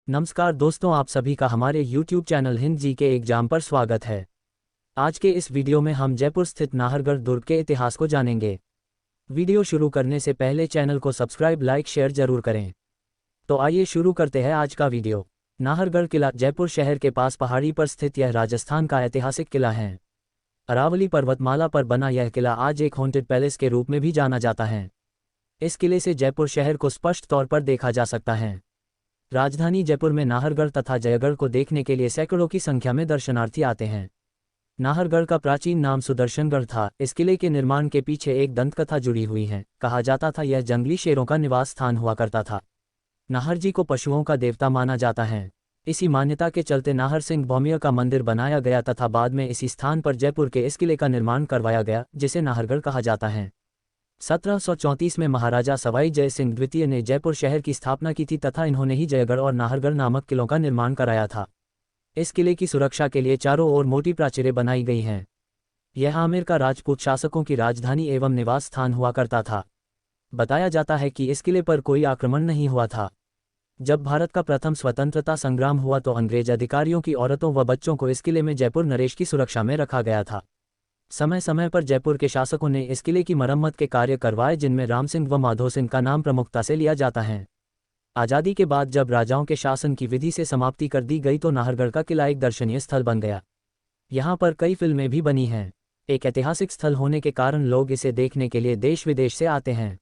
नमस्कार दोस्तों, आप सभी का हमारे YouTube चैनल हिंद जी के एग्जाम पर स्वागत है। आज के इस वीडियो में हम जयपुर स्थित नाहरगढ़ दुर्ग के इतिहास को जानेंगे। वीडियो शुरू करने से पहले चैनल को सब्सक्राइब, लाइक, शेयर जरूर करें। तो आइए शुरू करते हैं आज का वीडियो। नाहरगढ़ किला जयपुर शहर के पास पहाड़ी पर स्थित यह राजस्थान का ऐतिहासिक किला है। अरावली पर्वतमाला पर बना यह किला आज एक हॉन्टेड पैलेस के रूप में भी जाना जाता है। इस किले से जयपुर शहर को स्पष्ट तौर पर देखा जा सकता है। राजधानी जयपुर में नाहरगढ़ तथा जयगढ़ को देखने के लिए सैकड़ों की संख्या में दर्शनार्थी आते हैं। नाहरगढ़ का प्राचीन नाम सुदर्शनगढ़ था। इस किले के निर्माण के पीछे एक दंतकथा जुड़ी हुई है। कहा जाता था यह जंगली शेरों का निवास स्थान हुआ करता था। नाहर जी को पशुओं का देवता माना जाता है। इसी मान्यता के चलते नाहर सिंह भौमिया का मंदिर बनाया गया तथा बाद में इसी स्थान पर जयपुर के इस किले का निर्माण करवाया गया, जिसे नाहरगढ़ कहा जाता है। 1734 में महाराजा सवाई जय सिंह द्वितीय ने जयपुर शहर की स्थापना की थी तथा इन्होंने ही जयगढ़ और नाहरगढ़ नामक किलों का निर्माण कराया था। इस किले की सुरक्षा के लिए चारों ओर मोटी प्राचीरें बनाई गई हैं। यह आमेर का राजपूत शासकों की राजधानी एवं निवास स्थान हुआ करता था। बताया जाता है कि इस किले पर कोई आक्रमण नहीं हुआ था। जब भारत का प्रथम स्वतंत्रता संग्राम हुआ तो अंग्रेज अधिकारियों की औरतों व बच्चों को इस किले में जयपुर नरेश की सुरक्षा में रखा गया था। समय समय पर जयपुर के शासकों ने इस किले की मरम्मत के कार्य करवाए, जिनमें राम सिंह व माधो सिंह का नाम प्रमुखता से लिया जाता है। आज़ादी के बाद जब राजाओं के शासन की विधि से समाप्ति कर दी गई तो नाहरगढ़ का किला एक दर्शनीय स्थल बन गया। यहाँ पर कई फिल्में भी बनी हैं। एक ऐतिहासिक स्थल होने के कारण लोग इसे देखने के लिए देश विदेश से आते हैं।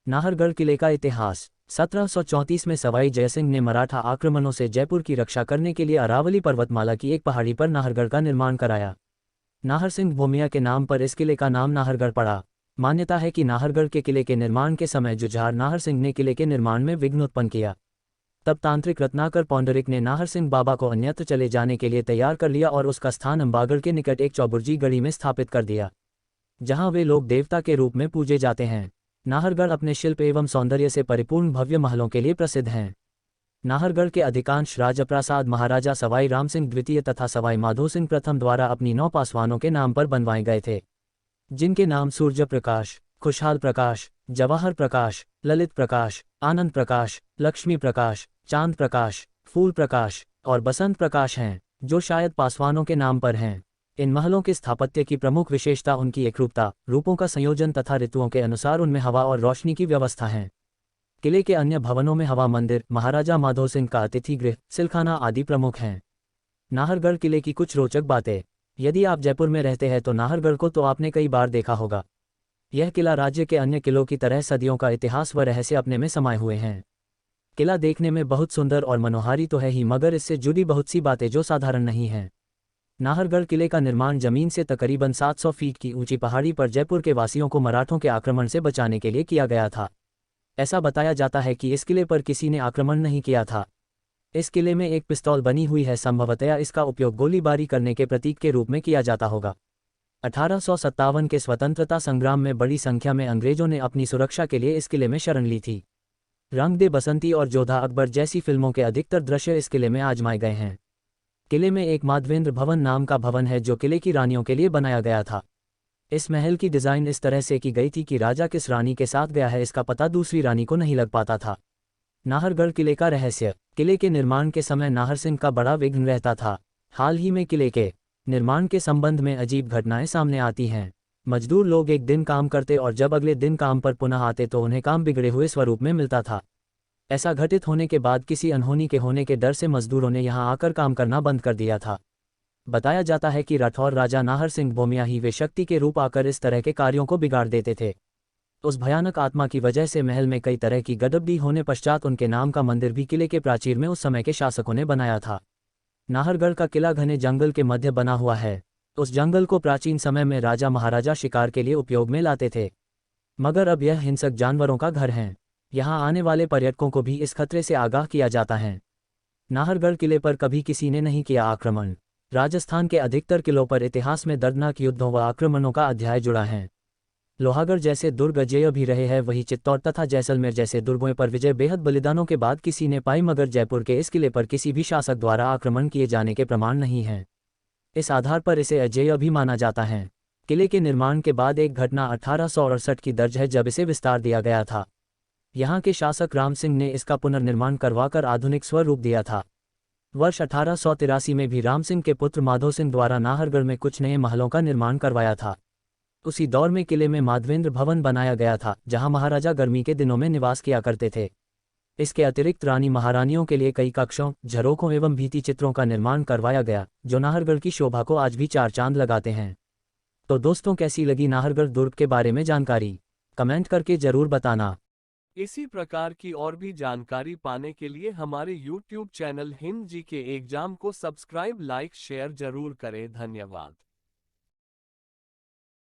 नाहरगढ़ किले का इतिहास। 1734 में सवाई जयसिंह ने मराठा आक्रमणों से जयपुर की रक्षा करने के लिए अरावली पर्वतमाला की एक पहाड़ी पर नाहरगढ़ का निर्माण कराया। नाहर सिंह भौमिया के नाम पर इस किले का नाम नाहरगढ़ पड़ा। मान्यता है कि नाहरगढ़ के किले के निर्माण के समय जुझार नाहर सिंह ने किले के निर्माण में विघ्न उत्पन्न किया। तब तांत्रिक रत्नाकर पौंडरिक ने नाहर सिंह बाबा को अन्यत्र चले जाने के लिए तैयार कर लिया और उसका स्थान अंबागढ़ के निकट एक चौबुर्जी गढ़ी में स्थापित कर दिया, जहां वे लोग देवता के रूप में पूजे जाते हैं। नाहरगढ़ अपने शिल्प एवं सौंदर्य से परिपूर्ण भव्य महलों के लिए प्रसिद्ध हैं। नाहरगढ़ के अधिकांश राजप्रासाद महाराजा सवाई राम सिंह द्वितीय तथा सवाई माधो सिंह प्रथम द्वारा अपनी 9 पासवानों के नाम पर बनवाए गए थे, जिनके नाम सूर्य प्रकाश, खुशहाल प्रकाश, जवाहर प्रकाश, ललित प्रकाश, आनंद प्रकाश, लक्ष्मी प्रकाश, चांद प्रकाश, फूल प्रकाश और बसंत प्रकाश हैं, जो शायद पासवानों के नाम पर हैं। इन महलों के स्थापत्य की प्रमुख विशेषता उनकी एकरूपता, रूपों का संयोजन तथा ऋतुओं के अनुसार उनमें हवा और रोशनी की व्यवस्था है। किले के अन्य भवनों में हवा मंदिर, महाराजा माधो सिंह का अतिथि गृह, सिलखाना आदि प्रमुख हैं। नाहरगढ़ किले की कुछ रोचक बातें। यदि आप जयपुर में रहते हैं तो नाहरगढ़ को तो आपने कई बार देखा होगा। यह किला राज्य के अन्य किलों की तरह सदियों का इतिहास व रहस्य अपने में समाये हुए हैं। किला देखने में बहुत सुंदर और मनोहारी तो है ही, मगर इससे जुड़ी बहुत सी बातें जो साधारण नहीं हैं। नाहरगढ़ किले का निर्माण जमीन से तकरीबन 700 फीट की ऊंची पहाड़ी पर जयपुर के वासियों को मराठों के आक्रमण से बचाने के लिए किया गया था। ऐसा बताया जाता है कि इस किले पर किसी ने आक्रमण नहीं किया था। इस किले में एक पिस्तौल बनी हुई है, संभवतया इसका उपयोग गोलीबारी करने के प्रतीक के रूप में किया जाता होगा। 1857 के स्वतंत्रता संग्राम में बड़ी संख्या में अंग्रेजों ने अपनी सुरक्षा के लिए इस किले में शरण ली थी। रंग दे बसंती और जोधा अकबर जैसी फिल्मों के अधिकतर दृश्य इस किले में आजमाए गए हैं। किले में एक माधवेंद्र भवन नाम का भवन है जो किले की रानियों के लिए बनाया गया था। इस महल की डिज़ाइन इस तरह से की गई थी कि राजा किस रानी के साथ गया है इसका पता दूसरी रानी को नहीं लग पाता था। नाहरगढ़ किले का रहस्य। किले के निर्माण के समय नाहर सिंह का बड़ा विघ्न रहता था। हाल ही में किले के निर्माण के संबंध में अजीब घटनाएं सामने आती हैं। मजदूर लोग एक दिन काम करते और जब अगले दिन काम पर पुनः आते तो उन्हें काम बिगड़े हुए स्वरूप में मिलता था। ऐसा घटित होने के बाद किसी अनहोनी के होने के डर से मजदूरों ने यहाँ आकर काम करना बंद कर दिया था। बताया जाता है कि राठौर राजा नाहर सिंह भौमिया ही वे शक्ति के रूप आकर इस तरह के कार्यों को बिगाड़ देते थे। उस भयानक आत्मा की वजह से महल में कई तरह की गड़बड़ी होने पश्चात उनके नाम का मंदिर भी किले के प्राचीर में उस समय के शासकों ने बनाया था। नाहरगढ़ का किला घने जंगल के मध्य बना हुआ है। उस जंगल को प्राचीन समय में राजा महाराजा शिकार के लिए उपयोग में लाते थे, मगर अब यह हिंसक जानवरों का घर है। यहाँ आने वाले पर्यटकों को भी इस खतरे से आगाह किया जाता है। नाहरगढ़ किले पर कभी किसी ने नहीं किया आक्रमण। राजस्थान के अधिकतर किलों पर इतिहास में दर्दनाक युद्धों व आक्रमणों का अध्याय जुड़ा है। लोहागढ़ जैसे दुर्ग अजेय भी रहे हैं, वहीं चित्तौड़ तथा जैसलमेर जैसे दुर्गों पर विजय बेहद बलिदानों के बाद किसी ने पाई, मगर जयपुर के इस किले पर किसी भी शासक द्वारा आक्रमण किए जाने के प्रमाण नहीं हैं। इस आधार पर इसे अजेय भी माना जाता है। किले के निर्माण के बाद एक घटना 1868 की दर्ज है, जब इसे विस्तार दिया गया था। यहाँ के शासक राम सिंह ने इसका पुनर्निर्माण करवाकर आधुनिक स्वरूप दिया था। वर्ष 1883 में भी राम सिंह के पुत्र माधो सिंह द्वारा नाहरगढ़ में कुछ नए महलों का निर्माण करवाया था। उसी दौर में किले में माधवेंद्र भवन बनाया गया था, जहां महाराजा गर्मी के दिनों में निवास किया करते थे। इसके अतिरिक्त रानी महारानियों के लिए कई कक्षों, झरोखों एवं भित्ति चित्रों का निर्माण करवाया गया, जो नाहरगढ़ की शोभा को आज भी चार चांद लगाते हैं। तो दोस्तों, कैसी लगी नाहरगढ़ दुर्ग के बारे में जानकारी? कमेंट करके जरूर बताना। इसी प्रकार की और भी जानकारी पाने के लिए हमारे YouTube चैनल हिंद जी के एग्जाम को सब्सक्राइब, लाइक, शेयर जरूर करें। धन्यवाद।